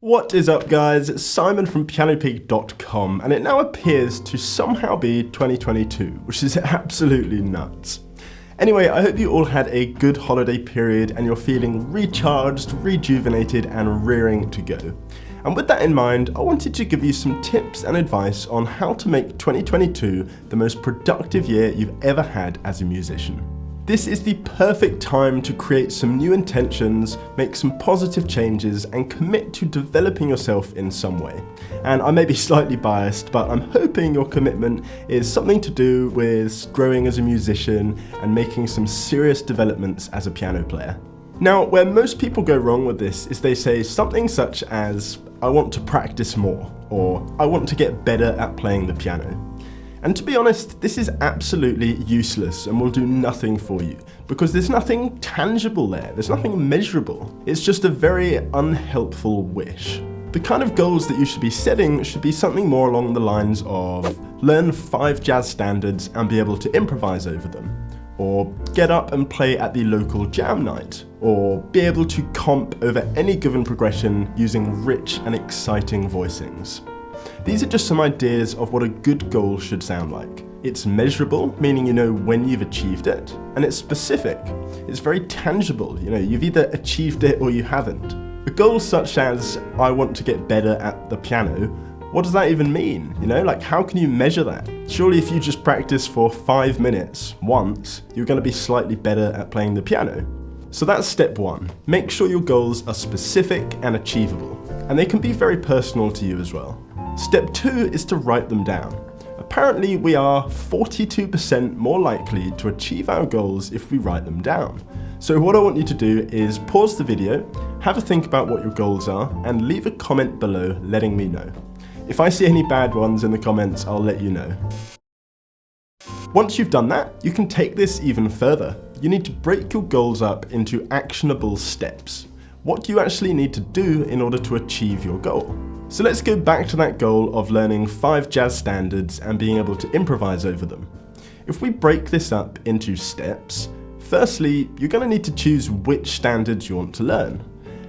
What is up, guys? It's Simon from PianoPig.com, and it now appears to somehow be 2022, which is absolutely nuts. Anyway, I hope you all had a good holiday period and you're feeling recharged, rejuvenated, and rearing to go. And with that in mind, I wanted to give you some tips and advice on how to make 2022 the most productive year you've ever had as a musician. This is the perfect time to create some new intentions, make some positive changes, and commit to developing yourself in some way. And I may be slightly biased, but I'm hoping your commitment is something to do with growing as a musician and making some serious developments as a piano player. Now, where most people go wrong with this is they say something such as, I want to practice more, or I want to get better at playing the piano. And to be honest, this is absolutely useless and will do nothing for you, because there's nothing tangible there, there's nothing measurable. It's just a very unhelpful wish. The kind of goals that you should be setting should be something more along the lines of learn 5 jazz standards and be able to improvise over them, or get up and play at the local jam night, or be able to comp over any given progression using rich and exciting voicings. These are just some ideas of what a good goal should sound like. It's measurable, meaning you know when you've achieved it, and it's specific. It's very tangible, you've either achieved it or you haven't. A goal such as, I want to get better at the piano, what does that even mean? How can you measure that? Surely if you just practice for 5 minutes once, you're going to be slightly better at playing the piano. So that's step 1. Make sure your goals are specific and achievable, and they can be very personal to you as well. Step 2 is to write them down. Apparently we are 42% more likely to achieve our goals if we write them down. So what I want you to do is pause the video, have a think about what your goals are, and leave a comment below letting me know. If I see any bad ones in the comments, I'll let you know. Once you've done that, you can take this even further. You need to break your goals up into actionable steps. What do you actually need to do in order to achieve your goal? So let's go back to that goal of learning 5 jazz standards and being able to improvise over them. If we break this up into steps, firstly, you're going to need to choose which standards you want to learn.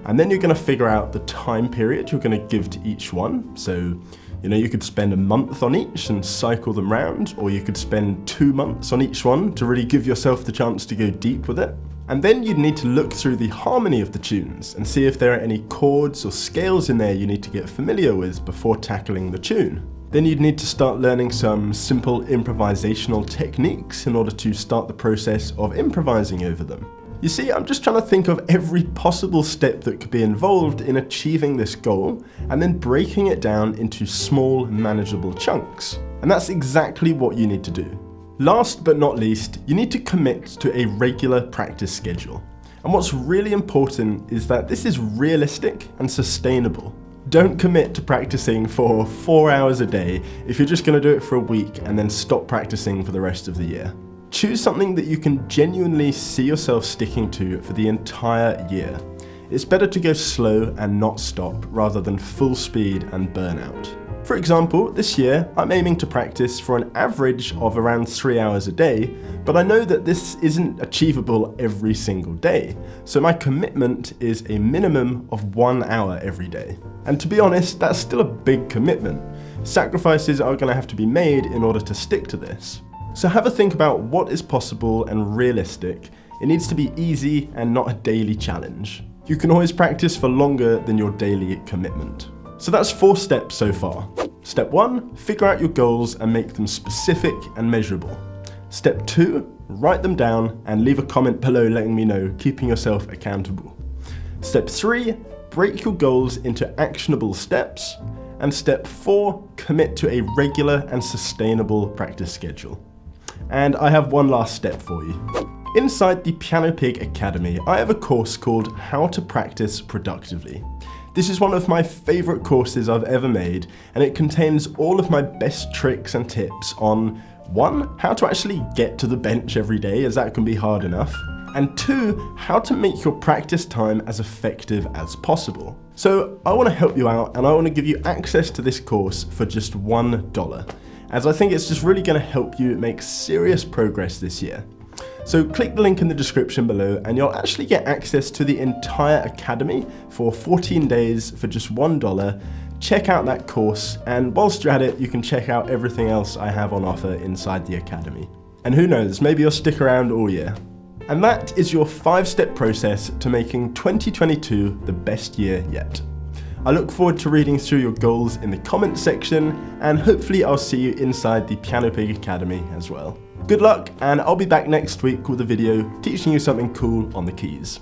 And then you're going to figure out the time period you're going to give to each one. So, you could spend a month on each and cycle them round, or you could spend 2 months on each one to really give yourself the chance to go deep with it. And then you'd need to look through the harmony of the tunes and see if there are any chords or scales in there you need to get familiar with before tackling the tune. Then you'd need to start learning some simple improvisational techniques in order to start the process of improvising over them. You see, I'm just trying to think of every possible step that could be involved in achieving this goal and then breaking it down into small, manageable chunks. And that's exactly what you need to do. Last but not least, you need to commit to a regular practice schedule. And what's really important is that this is realistic and sustainable. Don't commit to practicing for 4 hours a day if you're just going to do it for a week and then stop practicing for the rest of the year. Choose something that you can genuinely see yourself sticking to for the entire year. It's better to go slow and not stop rather than full speed and burnout. For example, this year, I'm aiming to practice for an average of around 3 hours a day, but I know that this isn't achievable every single day, so my commitment is a minimum of 1 hour every day. And to be honest, that's still a big commitment. Sacrifices are going to have to be made in order to stick to this. So have a think about what is possible and realistic. It needs to be easy and not a daily challenge. You can always practice for longer than your daily commitment. So that's 4 steps so far. Step 1, figure out your goals and make them specific and measurable. Step 2, write them down and leave a comment below letting me know, keeping yourself accountable. Step 3, break your goals into actionable steps. And step 4, commit to a regular and sustainable practice schedule. And I have one last step for you. Inside the PianoPig Academy, I have a course called How to Practice Productively. This is one of my favorite courses I've ever made, and it contains all of my best tricks and tips on 1, how to actually get to the bench every day, as that can be hard enough, and 2, how to make your practice time as effective as possible. So I want to help you out, and I want to give you access to this course for just $1, as I think it's just really going to help you make serious progress this year. So click the link in the description below and you'll actually get access to the entire academy for 14 days for just $1. Check out that course, and whilst you're at it, you can check out everything else I have on offer inside the academy. And who knows, maybe you'll stick around all year. And that is your 5-step process to making 2022 the best year yet. I look forward to reading through your goals in the comments section, and hopefully I'll see you inside the PianoPig Academy as well. Good luck, and I'll be back next week with a video teaching you something cool on the keys.